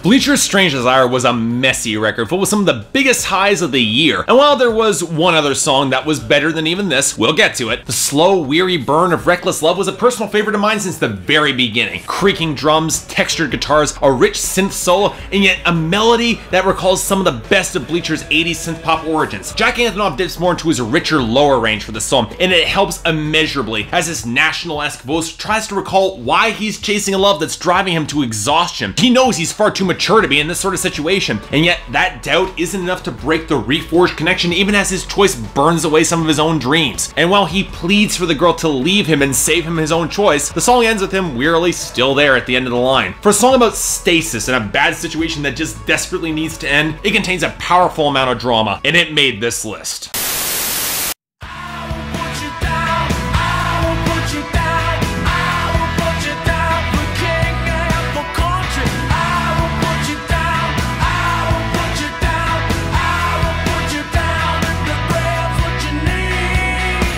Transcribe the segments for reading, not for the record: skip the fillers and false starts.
Bleachers' Strange Desire was a messy record filled with some of the biggest highs of the year, and while there was one other song that was better than even this, we'll get to it. The slow, weary burn of Reckless Love was a personal favorite of mine since the very beginning. Creaking drums, textured guitars, a rich synth solo, and yet a melody that recalls some of the best of Bleachers' 80s synth pop origins. Jack Anthony dips more into his richer lower range for the song, and it helps immeasurably as his national-esque voice tries to recall why he's chasing a love that's driving him to exhaustion. He knows he's far too mature to be in this sort of situation, and yet that doubt isn't enough to break the reforged connection even as his choice burns away some of his own dreams. And while he pleads for the girl to leave him and save him his own choice, the song ends with him wearily still there at the end of the line. For a song about stasis and a bad situation that just desperately needs to end, it contains a powerful amount of drama, and it made this list.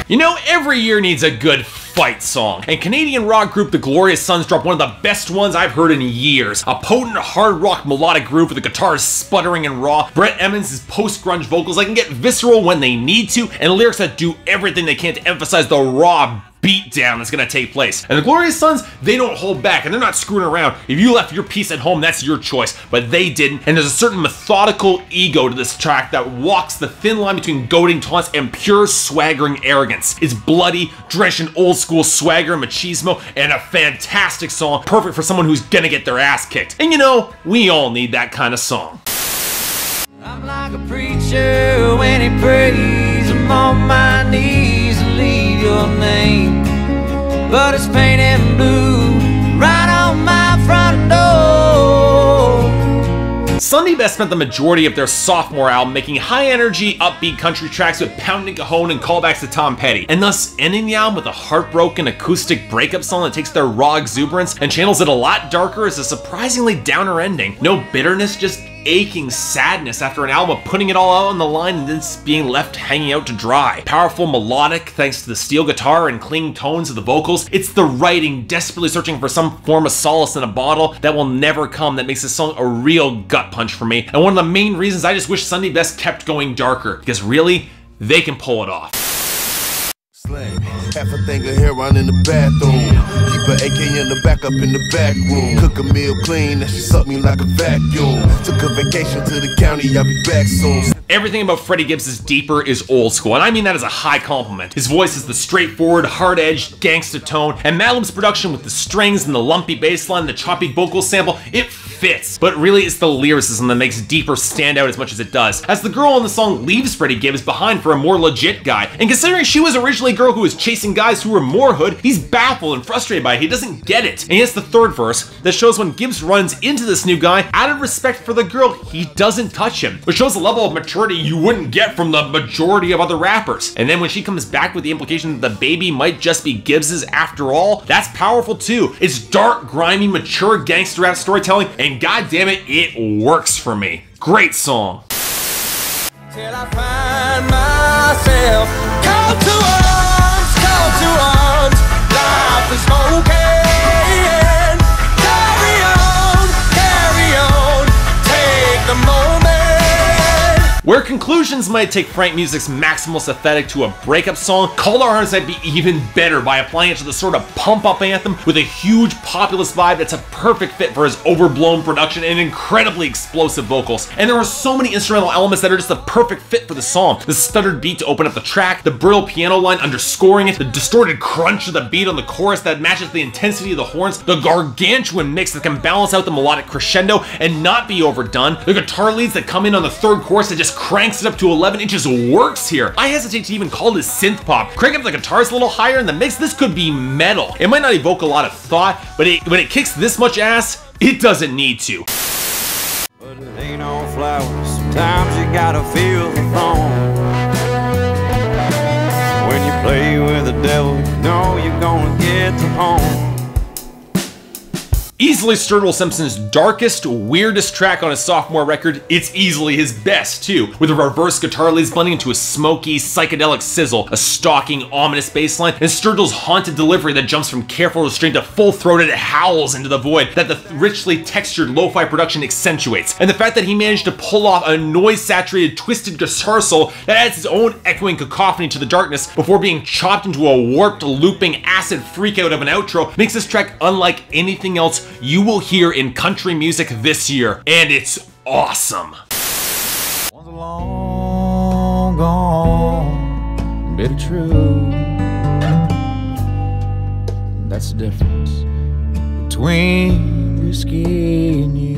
You know, every year needs a good fight song, and Canadian rock group The Glorious Sons dropped one of the best ones I've heard in years. A potent hard rock melodic groove with the guitars sputtering and raw, Brett Emmons' post-grunge vocals that can get visceral when they need to, and lyrics that do everything they can to emphasize the raw beatdown that's gonna take place. And the Glorious Sons, they don't hold back, and they're not screwing around. If you left your piece at home, that's your choice, but they didn't, and there's a certain methodical ego to this track that walks the thin line between goading taunts and pure swaggering arrogance. It's bloody, drenched in old school swagger and machismo, and a fantastic song, perfect for someone who's gonna get their ass kicked. And you know, we all need that kind of song. I'm like a preacher when he prays. I'm on my knees and leave your name, but it's painted blue right on my front door. Sundy best spent the majority of their sophomore album making high-energy, upbeat country tracks with pounding cajon and callbacks to Tom Petty, and thus ending the album with a heartbroken acoustic breakup song that takes their raw exuberance and channels it a lot darker as a surprisingly downer ending. No bitterness, just aching sadness after an album of putting it all out on the line and then being left hanging out to dry. Powerful melodic thanks to the steel guitar and clean tones of the vocals. It's the writing desperately searching for some form of solace in a bottle that will never come that makes this song a real gut punch for me, and one of the main reasons I just wish Sunday best kept going darker, because really, they can pull it off. Half a thing of heroin in the bathroom. Keep an AK in the back up in the back room. Cook a meal clean, and she suck me like a vacuum. Took a vacation to the county, I'll be back soon. Everything about Freddie Gibbs' Deeper is old school, and I mean that as a high compliment. His voice is the straightforward, hard-edged, gangsta tone, and Madlib's production with the strings and the lumpy bass line and the choppy vocal sample, it fits. But really, it's the lyricism that makes Deeper stand out as much as it does, as the girl on the song leaves Freddie Gibbs behind for a more legit guy. And considering she was originally a girl who was chasing guys who were more hood, he's baffled and frustrated by it. He doesn't get it. And it's the third verse that shows when Gibbs runs into this new guy, out of respect for the girl, he doesn't touch him, which shows a level of maturity you wouldn't get from the majority of other rappers. And then when she comes back with the implication that the baby might just be Gibbs's after all, that's powerful too. It's dark, grimy, mature gangster rap storytelling, and goddammit, it works for me. Great song. Till I find myself call to arms, life is okay. Carry on, take the moment. Where conclusions might take Frankmusic's maximalist aesthetic to a breakup song, Call Our Hearts might be even better by applying it to the sort of pump-up anthem with a huge populist vibe that's a perfect fit for his overblown production and incredibly explosive vocals. And there are so many instrumental elements that are just a perfect fit for the song. The stuttered beat to open up the track, the brittle piano line underscoring it, the distorted crunch of the beat on the chorus that matches the intensity of the horns, the gargantuan mix that can balance out the melodic crescendo and not be overdone, the guitar leads that come in on the third chorus that just cranks it up to 11 inches works here. I hesitate to even call this synth pop. Crank up the guitars a little higher in the mix, this could be metal. It might not evoke a lot of thought, but when it kicks this much ass, it doesn't need to. But it ain't all flowers, sometimes you gotta feel the thorn. When you play with the devil, you know you're gonna get to home. Easily Sturgill Simpson's darkest, weirdest track on his sophomore record, it's easily his best too, with a reverse guitar leads blending into a smoky, psychedelic sizzle, a stalking, ominous bass line, and Sturgill's haunted delivery that jumps from careful restraint to full-throated howls into the void that the richly textured lo-fi production accentuates. And the fact that he managed to pull off a noise-saturated, twisted guitar solo that adds its own echoing cacophony to the darkness before being chopped into a warped, looping acid freakout of an outro makes this track unlike anything else you will hear in country music this year. And it's awesome. Once a long gone bit of truth. That's the difference between whiskey and you.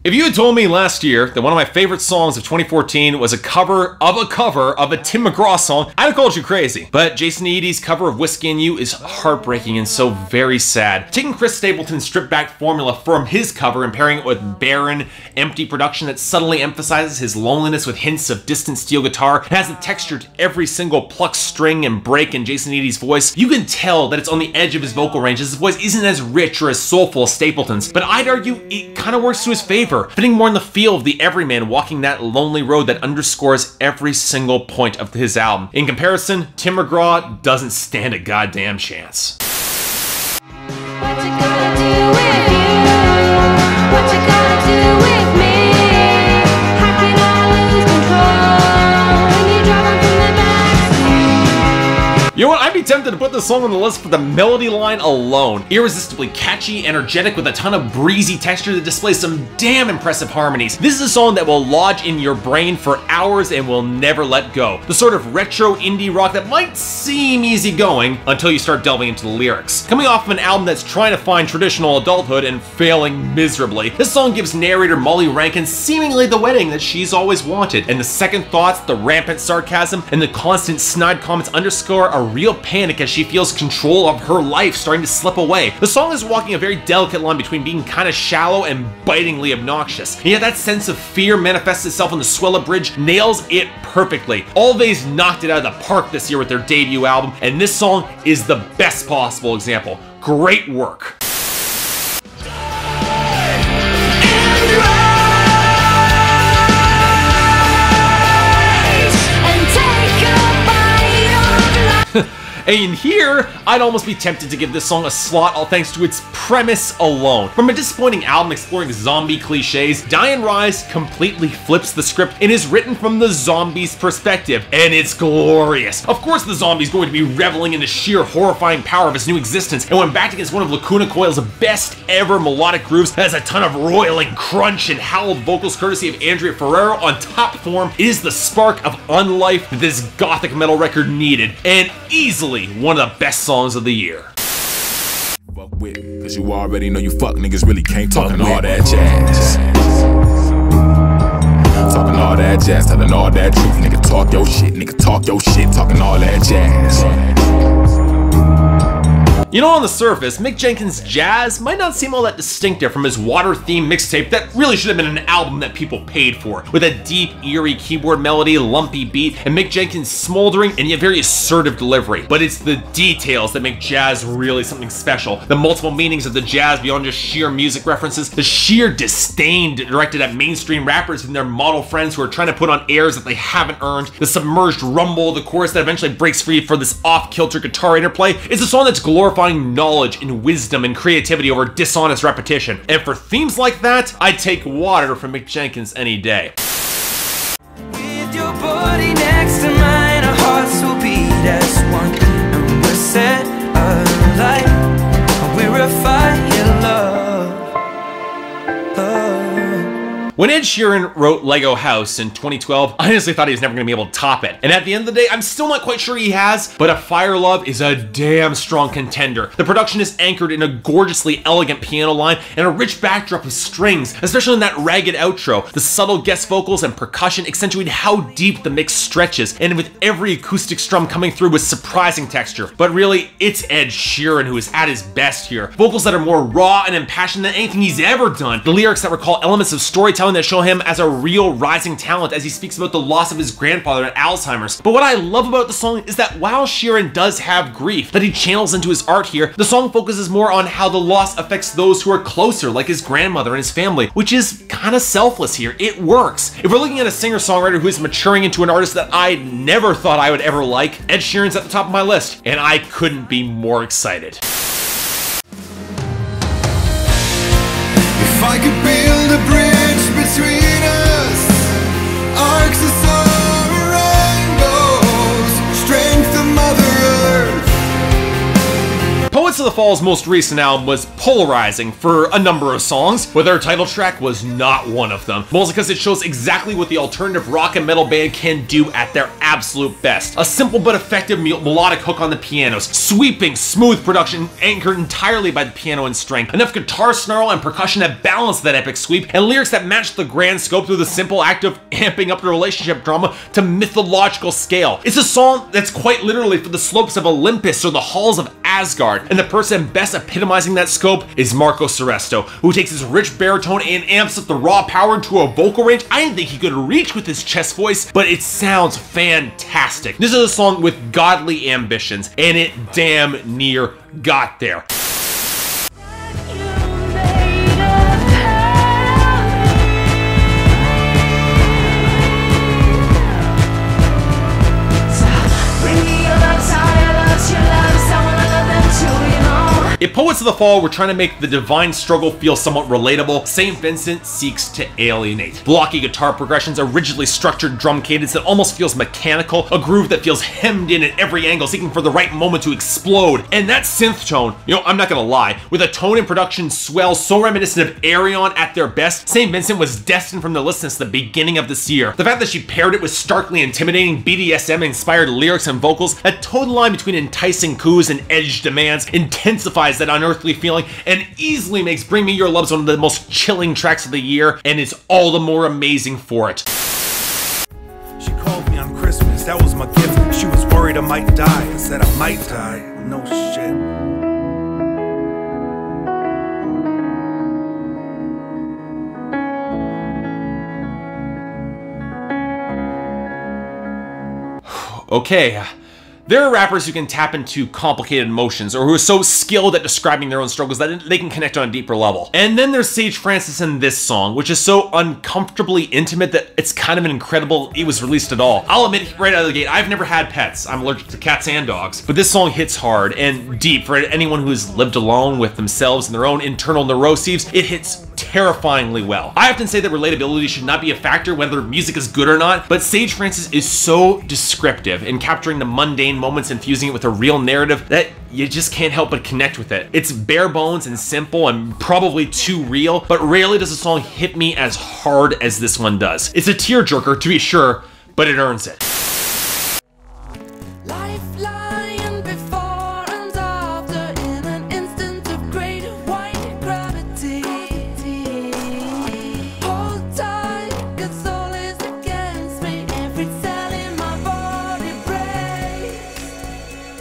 If you had told me last year that one of my favorite songs of 2014 was a cover of a Tim McGraw song, I'd have called you crazy. But Jason Eady's cover of Whiskey and You is heartbreaking and so very sad. Taking Chris Stapleton's stripped-back formula from his cover and pairing it with barren, empty production that subtly emphasizes his loneliness with hints of distant steel guitar and has the texture to every single plucked string and break in Jason Eady's voice, you can tell that it's on the edge of his vocal range as his voice isn't as rich or as soulful as Stapleton's. But I'd argue it kind of works to his favor, fitting more in the feel of the everyman walking that lonely road that underscores every single point of his album. In comparison, Tim McGraw doesn't stand a goddamn chance. What you gonna do with you? What you gonna do with me? How can I lose control when you drive on from the backseat? You know what? I'd be tempted to put this song on the list for the melody line alone. Irresistibly catchy, energetic, with a ton of breezy texture that displays some damn impressive harmonies. This is a song that will lodge in your brain for hours and will never let go. The sort of retro indie rock that might seem easygoing until you start delving into the lyrics. Coming off of an album that's trying to find traditional adulthood and failing miserably, this song gives narrator Molly Rankin seemingly the wedding that she's always wanted, and the second thoughts, the rampant sarcasm, and the constant snide comments underscore a real panic as she feels control of her life starting to slip away. The song is walking a very delicate line between being kind of shallow and bitingly obnoxious. And yet that sense of fear manifests itself on the Swella Bridge nails it perfectly. Alvvays knocked it out of the park this year with their debut album, and this song is the best possible example. Great work. And here, I'd almost be tempted to give this song a slot all thanks to its premise alone. From a disappointing album exploring zombie cliches, Die and Rise completely flips the script and is written from the zombies' perspective, and it's glorious. Of course the zombie's going to be reveling in the sheer horrifying power of his new existence, and when backed against one of Lacuna Coil's best ever melodic grooves that has a ton of roiling crunch and howled vocals courtesy of Andrea Ferrero on top form, it is the spark of unlife that this gothic metal record needed, and easily one of the best songs of the year. Fuck with, cause you already know you fuck niggas really can't talking all that jazz. Talking all that jazz, telling all that truth. Nigga talk your shit, talking all that jazz. You know, on the surface, Mick Jenkins' jazz might not seem all that distinctive from his water-themed mixtape that really should have been an album that people paid for, with a deep, eerie keyboard melody, lumpy beat, and Mick Jenkins' smoldering and yet very assertive delivery. But it's the details that make jazz really something special. The multiple meanings of the jazz beyond just sheer music references, the sheer disdain directed at mainstream rappers and their model friends who are trying to put on airs that they haven't earned, the submerged rumble of the chorus that eventually breaks free for this off-kilter guitar interplay. It's a song that's glorified knowledge and wisdom and creativity over dishonest repetition. And for themes like that, I'd take Water from Mick Jenkins any day. With your body next to mine, our hearts will beat as one, and we're set alight. We're a fire, love. When Ed Sheeran wrote Lego House in 2012, I honestly thought he was never going to be able to top it. And at the end of the day, I'm still not quite sure he has, but Afire Love is a damn strong contender. The production is anchored in a gorgeously elegant piano line and a rich backdrop of strings, especially in that ragged outro. The subtle guest vocals and percussion accentuate how deep the mix stretches, and with every acoustic strum coming through with surprising texture. But really, it's Ed Sheeran who is at his best here. Vocals that are more raw and impassioned than anything he's ever done. The lyrics that recall elements of storytelling song that show him as a real rising talent as he speaks about the loss of his grandfather at Alzheimer's. But what I love about the song is that while Sheeran does have grief that he channels into his art here, the song focuses more on how the loss affects those who are closer, like his grandmother and his family, which is kind of selfless here. It works. If we're looking at a singer-songwriter who is maturing into an artist that I never thought I would ever like, Ed Sheeran's at the top of my list, and I couldn't be more excited. If I could build a bridge between us, arcs of summer rainbows, strength of Mother Earth. Poets of the Fall's most recent album was polarizing for a number of songs, but their title track was not one of them. Mostly because it shows exactly what the alternative rock and metal band can do at their absolute best. A simple but effective melodic hook on the pianos, sweeping, smooth production anchored entirely by the piano and string, enough guitar snarl and percussion that balance that epic sweep, and lyrics that match the grand scope through the simple act of amping up the relationship drama to mythological scale. It's a song that's quite literally for the slopes of Olympus or the halls of Asgard, and the person best epitomizing that scope is Marco Seresto, who takes his rich baritone and amps up the raw power to a vocal range I didn't think he could reach with his chest voice, but it sounds fantastic. This is a song with godly ambitions, and it damn near got there. If Poets of the Fall were trying to make the divine struggle feel somewhat relatable, St. Vincent seeks to alienate. Blocky guitar progressions, a rigidly structured drum cadence that almost feels mechanical, a groove that feels hemmed in at every angle, seeking for the right moment to explode, and that synth tone, I'm not gonna lie, with a tone and production swell so reminiscent of Arion at their best, St. Vincent was destined from the list since the beginning of this year. The fact that she paired it with starkly intimidating BDSM-inspired lyrics and vocals, that total line between enticing coos and edged demands, intensifies that unearthly feeling and easily makes Bring Me Your Loves one of the most chilling tracks of the year, and is all the more amazing for it. She called me on Christmas, that was my gift. She was worried I might die, I said I might die. No shit. Okay. There are rappers who can tap into complicated emotions, or who are so skilled at describing their own struggles that they can connect on a deeper level. And then there's Sage Francis in this song, which is so uncomfortably intimate that it's kind of an incredible it was released at all. I'll admit right out of the gate, I've never had pets. I'm allergic to cats and dogs. But this song hits hard and deep for anyone who's lived alone with themselves and their own internal neuroses. It hits terrifyingly well. I often say that relatability should not be a factor whether music is good or not, but Sage Francis is so descriptive in capturing the mundane moments and fusing it with a real narrative that you just can't help but connect with it. It's bare bones and simple and probably too real, but rarely does a song hit me as hard as this one does. It's a tearjerker to be sure, but it earns it. Lifeline before and after in an instant of great white gravity. Hold tight, 'cause all is against me. Every cell in my body breaks.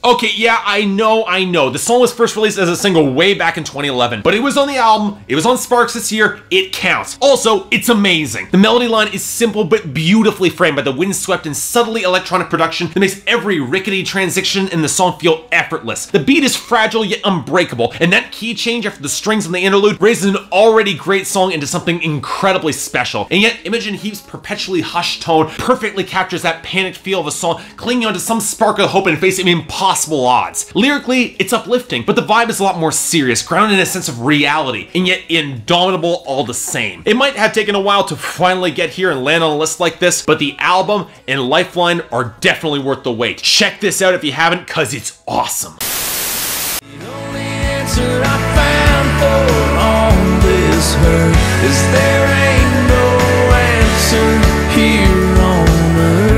Okay, yeah, I know. The song was first released as a single way back in 2011, but it was on the album, it was on Sparks this year, it counts. Also, it's amazing. The melody line is simple but beautifully framed by the windswept and subtly electronic production that makes every rickety transition in the song feel effortless. The beat is fragile yet unbreakable, and that key change after the strings on the interlude raises an already great song into something incredibly special. And yet, Imogen Heap's perpetually hushed tone perfectly captures that panicked feel of a song clinging onto some spark of hope in face of impossible odds. Lyrically, it's uplifting, but the vibe is a lot more serious, grounded in a sense of reality, and yet indomitable all the same. It might have taken a while to finally get here and land on a list like this, but the album and Lifeline are definitely worth the wait. Check this out if you haven't, cause it's awesome. The only answer I found for all this hurt is there ain't no answer here on earth.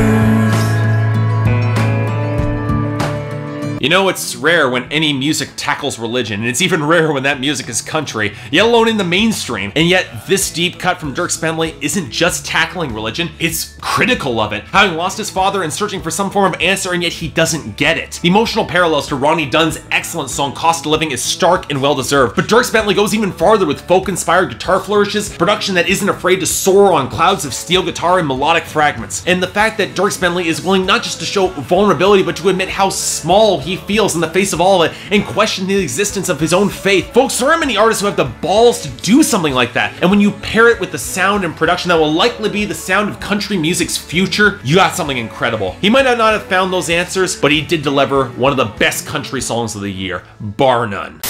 know, it's rare when any music tackles religion, and it's even rarer when that music is country, yet alone in the mainstream. And yet, this deep cut from Dierks Bentley isn't just tackling religion, it's critical of it. Having lost his father and searching for some form of answer, and yet he doesn't get it. The emotional parallels to Ronnie Dunn's excellent song Cost of Living is stark and well-deserved, but Dierks Bentley goes even farther with folk-inspired guitar flourishes, production that isn't afraid to soar on clouds of steel guitar and melodic fragments. And the fact that Dierks Bentley is willing not just to show vulnerability, but to admit how small he feels in the face of all of it and question the existence of his own faith. Folks, there aren't many artists who have the balls to do something like that. And when you pair it with the sound and production that will likely be the sound of country music's future, you got something incredible. He might not have found those answers, but he did deliver one of the best country songs of the year, bar none.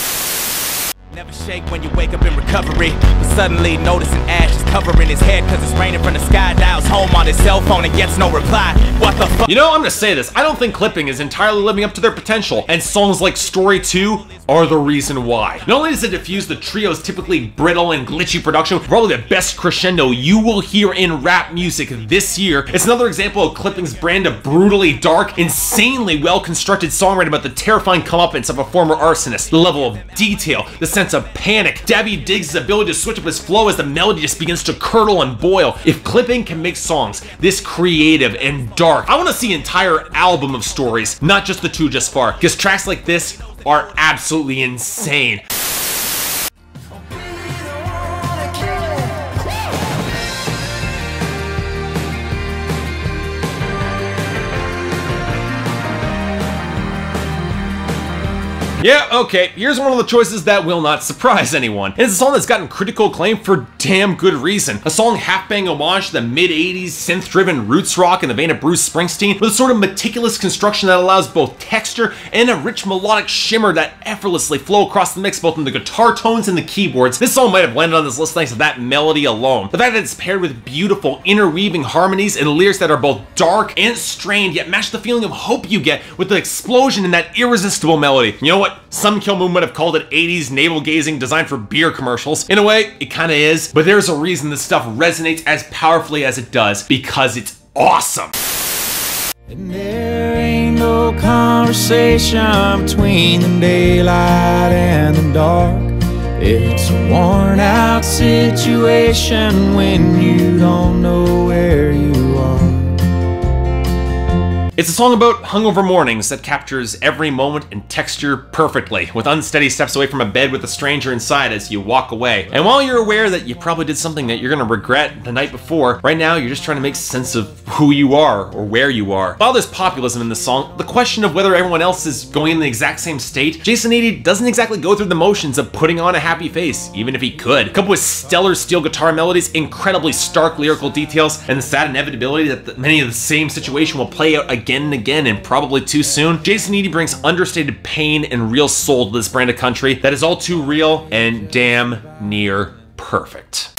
Never shake when you wake up in recovery, but suddenly noticing ashes covering his head cause it's raining from the sky. Dials home on his cell phone and gets no reply. What the fuck? You know, I'm gonna say this, I don't think Clipping is entirely living up to their potential, and songs like Story 2 are the reason why. Not only does it diffuse the trio's typically brittle and glitchy production, probably the best crescendo you will hear in rap music this year, it's another example of Clipping's brand of brutally dark, insanely well-constructed songwriting about the terrifying comeuppance of a former arsonist, the level of detail, the sense of panic, Dabby Diggs' ability to switch up his flow as the melody just begins to curdle and boil. If Clipping can make songs this creative and dark, I want to see an entire album of stories, not just the two just far, because tracks like this are absolutely insane. Yeah, okay, here's one of the choices that will not surprise anyone. And it's a song that's gotten critical acclaim for damn good reason. A song half-bang homage to the mid-80s synth-driven roots rock in the vein of Bruce Springsteen, with a sort of meticulous construction that allows both texture and a rich melodic shimmer that effortlessly flow across the mix both in the guitar tones and the keyboards. This song might have landed on this list thanks to that melody alone. The fact that it's paired with beautiful interweaving harmonies and lyrics that are both dark and strained, yet match the feeling of hope you get with the explosion in that irresistible melody. You know what? Some Kill Moon would have called it 80s navel-gazing designed for beer commercials. In a way, it kinda is, but there's a reason this stuff resonates as powerfully as it does, because it's awesome. And there ain't no conversation between the daylight and the dark. It's a worn out situation when you don't know where you are. It's a song about hungover mornings that captures every moment and texture perfectly, with unsteady steps away from a bed with a stranger inside as you walk away. And while you're aware that you probably did something that you're gonna regret the night before, right now you're just trying to make sense of who you are or where you are. While there's populism in the song, the question of whether everyone else is going in the exact same state, Jason Eady doesn't exactly go through the motions of putting on a happy face, even if he could. Coupled with stellar steel guitar melodies, incredibly stark lyrical details, and the sad inevitability that many of the same situation will play out again and again and probably too soon, Jason Eady brings understated pain and real soul to this brand of country that is all too real and damn near perfect.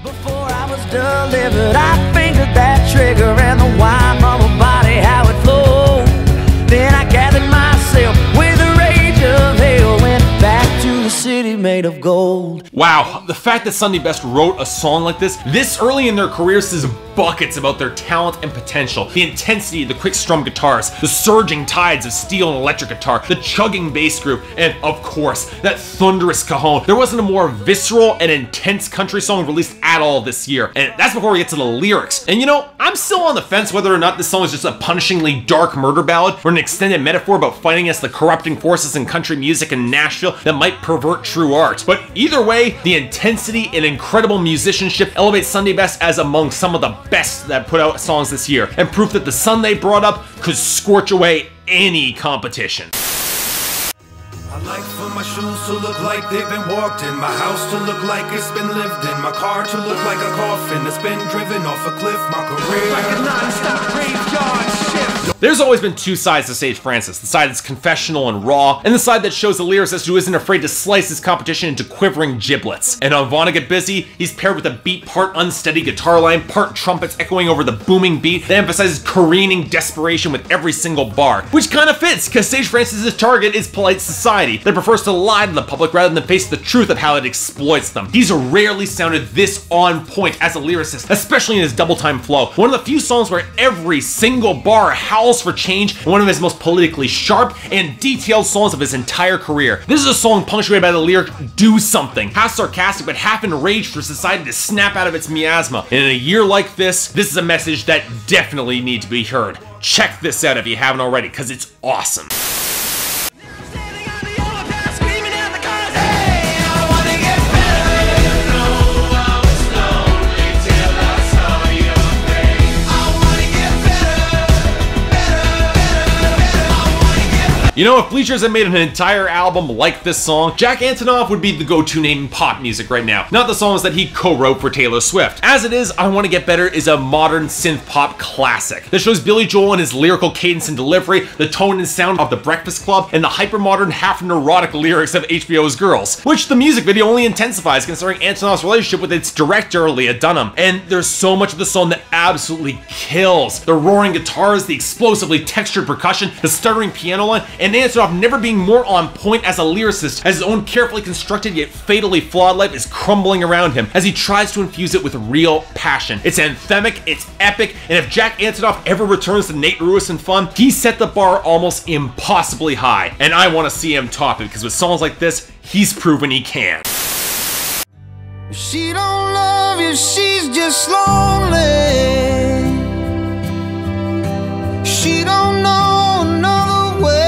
Before I was delivered, I fingered that trigger and the wine from her body, how it flowed. Then I gathered myself with the rage of hell, went back to the city made of gold. Wow, the fact that Sundy Best wrote a song like this early in their careers says buckets about their talent and potential. The intensity of the quick strum guitars, the surging tides of steel and electric guitar, the chugging bass groove, and of course, that thunderous cajon. There wasn't a more visceral and intense country song released at all this year, and that's before we get to the lyrics. And you know, I'm still on the fence whether or not this song is just a punishingly dark murder ballad or an extended metaphor about fighting against the corrupting forces in country music in Nashville that might pervert true art. But either way, the intensity and incredible musicianship elevate Sundy Best as among some of the best that put out songs this year, and proof that the sun they brought up could scorch away any competition. I like for my shoes to look like they've been walked in, my house to look like it's been lived in, my car to look like a coffin that's been driven off a cliff, my career like a non-stop graveyard shift. There's always been two sides to Sage Francis, the side that's confessional and raw, and the side that shows the lyricist who isn't afraid to slice his competition into quivering giblets. And on Wanna Get Busy, he's paired with a beat part unsteady guitar line, part trumpets echoing over the booming beat that emphasizes careening desperation with every single bar. Which kinda fits, cause Sage Francis' target is polite society that prefers to lie to the public rather than face the truth of how it exploits them. He's rarely sounded this on point as a lyricist, especially in his double time flow. One of the few songs where every single bar howls calls for change and one of his most politically sharp and detailed songs of his entire career. This is a song punctuated by the lyric, "Do something," half sarcastic but half enraged for society to snap out of its miasma. And in a year like this is a message that definitely needs to be heard. Check this out if you haven't already, because it's awesome. You know, if Bleachers had made an entire album like this song, Jack Antonoff would be the go-to name in pop music right now, not the songs that he co-wrote for Taylor Swift. As it is, I Want to Get Better is a modern synth-pop classic that shows Billy Joel and his lyrical cadence and delivery, the tone and sound of The Breakfast Club, and the hyper-modern, half-neurotic lyrics of HBO's Girls, which the music video only intensifies considering Antonoff's relationship with its director, Leah Dunham. And there's so much of the song that absolutely kills. The roaring guitars, the explosively textured percussion, the stuttering piano line, and Antonoff never being more on point as a lyricist, as his own carefully constructed yet fatally flawed life is crumbling around him as he tries to infuse it with real passion. It's anthemic, it's epic, and if Jack Antonoff ever returns to Nate Ruess and fun, he set the bar almost impossibly high. And I want to see him top it, because with songs like this, he's proven he can. She don't love you, she's just lonely. She don't know another way.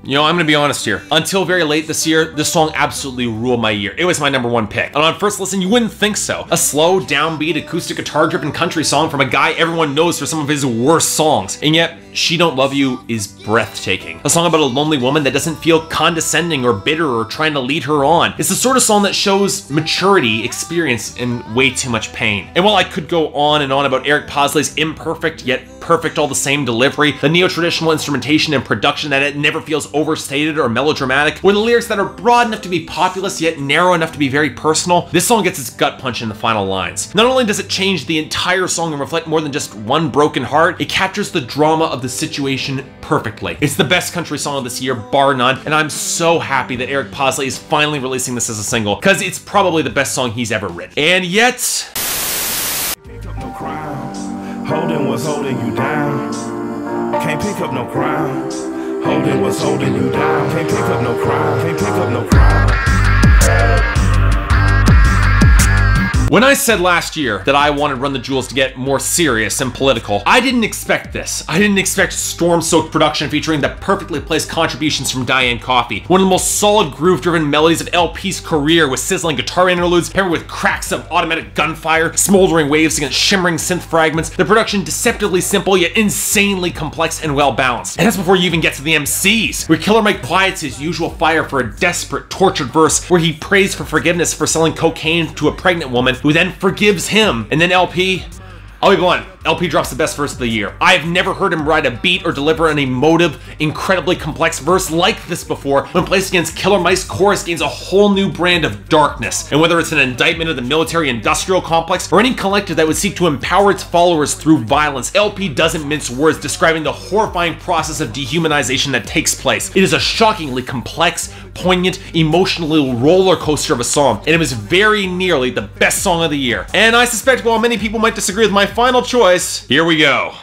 You know, I'm gonna be honest here. Until very late this year, this song absolutely ruled my year. It was my #1 pick. And on first listen, you wouldn't think so. A slow, downbeat, acoustic guitar-driven country song from a guy everyone knows for some of his worst songs. And yet, She Don't Love You is breathtaking. A song about a lonely woman that doesn't feel condescending or bitter or trying to lead her on. It's the sort of song that shows maturity, experience, and way too much pain. And while I could go on and on about Eric Pasley's imperfect yet perfect all the same delivery, the neo-traditional instrumentation and production that it never feels overstated or melodramatic, or the lyrics that are broad enough to be populist yet narrow enough to be very personal, this song gets its gut punch in the final lines. Not only does it change the entire song and reflect more than just one broken heart, it captures the drama of the situation perfectly. It's the best country song of this year, bar none, and I'm so happy that Eric Pasley is finally releasing this as a single, because it's probably the best song he's ever written. And yet... Holding what's holding you down. Can't pick up no crown. Holding what's holding you down. Can't pick up no crown. Can't pick up no crown. When I said last year that I wanted Run the Jewels to get more serious and political, I didn't expect this. I didn't expect storm-soaked production featuring the perfectly placed contributions from Diane Coffey, one of the most solid groove-driven melodies of LP's career, with sizzling guitar interludes paired with cracks of automatic gunfire, smoldering waves against shimmering synth fragments, the production deceptively simple yet insanely complex and well-balanced. And that's before you even get to the MCs, where Killer Mike quiets his usual fire for a desperate, tortured verse where he prays for forgiveness for selling cocaine to a pregnant woman who then forgives him. And then LP, I'll be blunt, LP drops the best verse of the year. I've never heard him write a beat or deliver an emotive, incredibly complex verse like this before. When placed against Killer Mike's chorus, gains a whole new brand of darkness. And whether it's an indictment of the military-industrial complex or any collective that would seek to empower its followers through violence, LP doesn't mince words describing the horrifying process of dehumanization that takes place. It is a shockingly complex, poignant, emotional roller coaster of a song, and it was very nearly the best song of the year. And I suspect while many people might disagree with my final choice, here we go.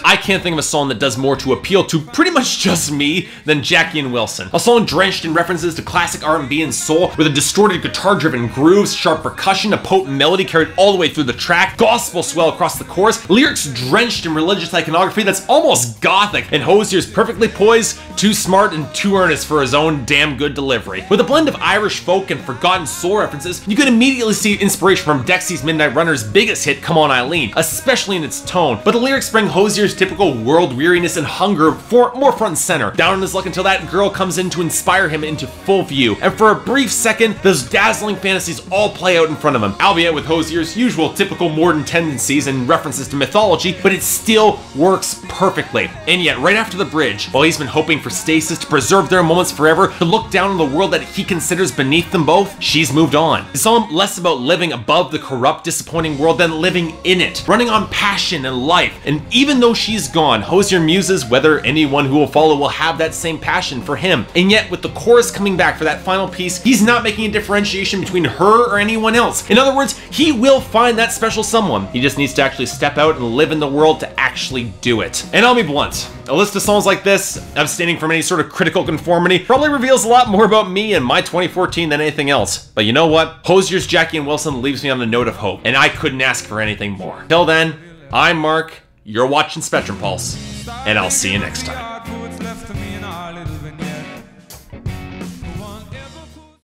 I can't think of a song that does more to appeal to pretty much just me than Jackie and Wilson. A song drenched in references to classic R&B and soul, with a distorted guitar-driven grooves, sharp percussion, a potent melody carried all the way through the track, gospel swell across the chorus, lyrics drenched in religious iconography that's almost gothic, and Hozier's perfectly poised, too smart, and too earnest for his own damn good delivery. With a blend of Irish folk and forgotten soul references, you could immediately see inspiration from Dexy's Midnight Runner's biggest hit, Come On Eileen, especially in its tone, but the lyrics bring Hozier's typical typical world weariness and hunger more front and center. Down on his luck until that girl comes in to inspire him into full view. And for a brief second, those dazzling fantasies all play out in front of him, albeit with Hozier's usual typical modern tendencies and references to mythology, but it still works perfectly. And yet, right after the bridge, while he's been hoping for stasis to preserve their moments forever, to look down on the world that he considers beneath them both, she's moved on. It's all less about living above the corrupt, disappointing world than living in it, running on passion and life. And even though she's gone, Hozier muses whether anyone who will follow will have that same passion for him. And yet, with the chorus coming back for that final piece, he's not making a differentiation between her or anyone else. In other words, he will find that special someone. He just needs to actually step out and live in the world to actually do it. And I'll be blunt, a list of songs like this, abstaining from any sort of critical conformity, probably reveals a lot more about me and my 2014 than anything else. But you know what? Hozier's Jackie and Wilson leaves me on a note of hope, and I couldn't ask for anything more. Till then, I'm Mark, you're watching Spectrum Pulse, and I'll see you next time.